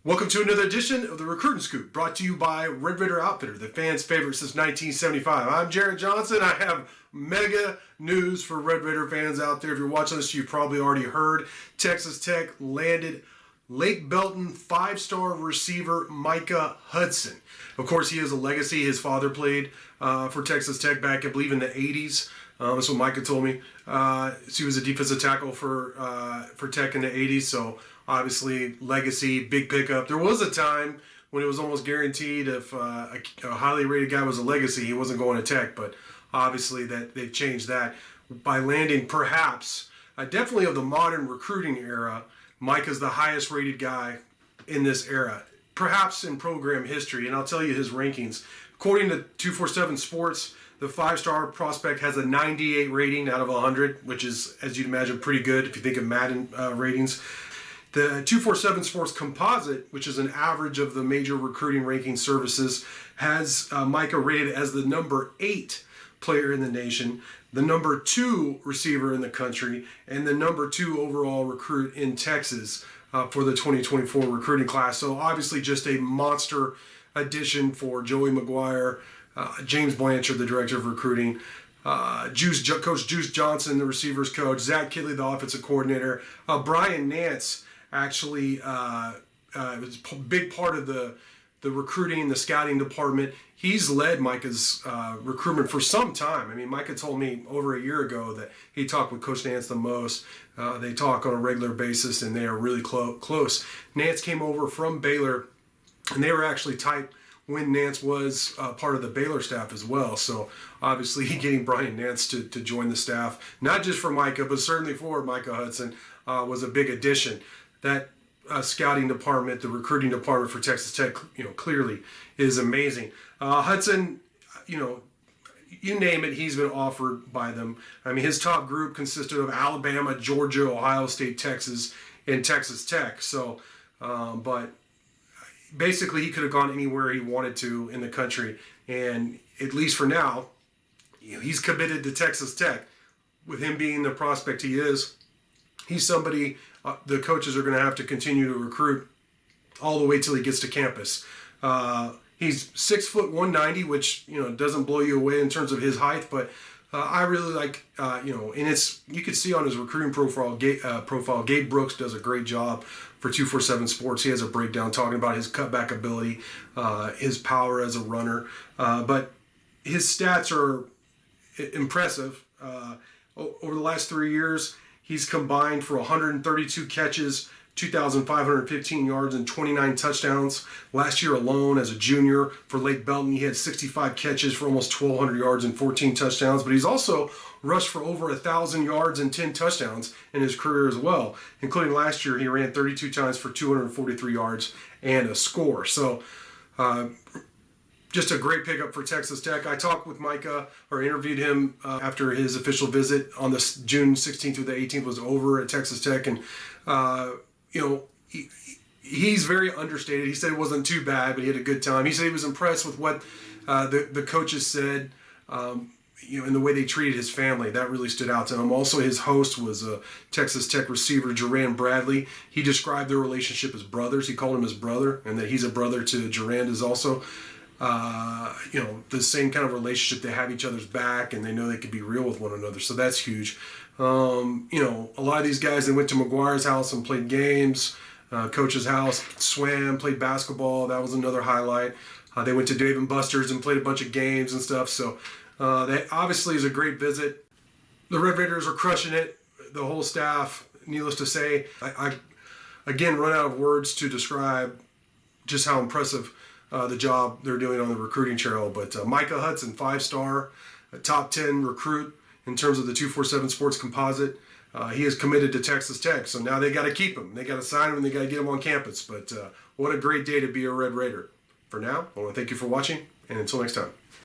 Welcome to another edition of the Recruiting Scoop, brought to you by Red Raider Outfitter, the fans' favorite since 1975. I'm Jared Johnson. I have mega news for Red Raider fans out there. If you're watching this, you've probably already heard Texas Tech landed Lake Belton five-star receiver Micah Hudson. Of course, he has a legacy. His father played for Texas Tech back, I believe, in the 80s. That's what Micah told me. So he was a defensive tackle for Tech in the 80s. So obviously, legacy, big pickup. There was a time when it was almost guaranteed if a highly rated guy was a legacy, he wasn't going to Tech. But obviously, that they've changed that by landing perhaps, definitely of the modern recruiting era, Micah's the highest rated guy in this era, perhaps in program history. And I'll tell you his rankings. According to 247 Sports, the five-star prospect has a 98 rating out of 100, which is, as you'd imagine, pretty good if you think of Madden ratings. The 247 Sports Composite, which is an average of the major recruiting ranking services, has Micah rated as the number 8 player in the nation, the number 2 receiver in the country, and the number 2 overall recruit in Texas for the 2024 recruiting class. So obviously just a monster addition for Joey McGuire, James Blanchard, the director of recruiting, Coach Juice Johnson, the receivers coach, Zach Kidley, the offensive coordinator, Brian Nance actually was a big part of the recruiting, the scouting department. He's led Micah's recruitment for some time. I mean, Micah told me over a year ago that he talked with Coach Nance the most. They talk on a regular basis, and they are really close. Nance came over from Baylor, and they were actually tight when Nance was part of the Baylor staff as well. So obviously getting Brian Nance to join the staff, not just for Micah, but certainly for Micah Hudson, was a big addition. That scouting department, the recruiting department for Texas Tech, clearly is amazing. Hudson, you name it, he's been offered by them. I mean, his top group consisted of Alabama, Georgia, Ohio State, Texas, and Texas Tech. So, but basically he could have gone anywhere he wanted to in the country. And at least for now, he's committed to Texas Tech. With him being the prospect he is, he's somebody the coaches are going to have to continue to recruit all the way till he gets to campus. He's 6 foot 190, which doesn't blow you away in terms of his height, but I really like and it's, you can see on his recruiting profile. Gabe Brooks does a great job for 247 Sports. He has a breakdown talking about his cutback ability, his power as a runner, but his stats are impressive. Over the last 3 years, he's combined for 132 catches, 2,515 yards, and 29 touchdowns. Last year alone, as a junior for Lake Belton, he had 65 catches for almost 1,200 yards and 14 touchdowns. But he's also rushed for over 1,000 yards and 10 touchdowns in his career as well. Including last year, he ran 32 times for 243 yards and a score. So, just a great pickup for Texas Tech. I talked with Micah, or interviewed him after his official visit on the June 16th through the 18th was over at Texas Tech, and he's very understated. He said it wasn't too bad, but he had a good time. He said he was impressed with what the coaches said, and the way they treated his family. That really stood out to him. Also, his host was a Texas Tech receiver, Jerand Bradley. He described their relationship as brothers. He called him his brother, and that he's a brother to Jerand is also. The same kind of relationship. They have each other's back, and they know they can be real with one another. So that's huge. A lot of these guys, they went to McGuire's house and played games, coach's house, swam, played basketball. That was another highlight. They went to Dave & Buster's and played a bunch of games and stuff. So that obviously is a great visit. The Red Raiders are crushing it. The whole staff, needless to say. I again run out of words to describe just how impressive the job they're doing on the recruiting trail. But Micah Hudson, 5-star, a top 10 recruit in terms of the 247 Sports Composite. He is committed to Texas Tech, so now they got to keep him. They got to sign him, and they got to get him on campus. But what a great day to be a Red Raider. For now, I want to thank you for watching, and until next time.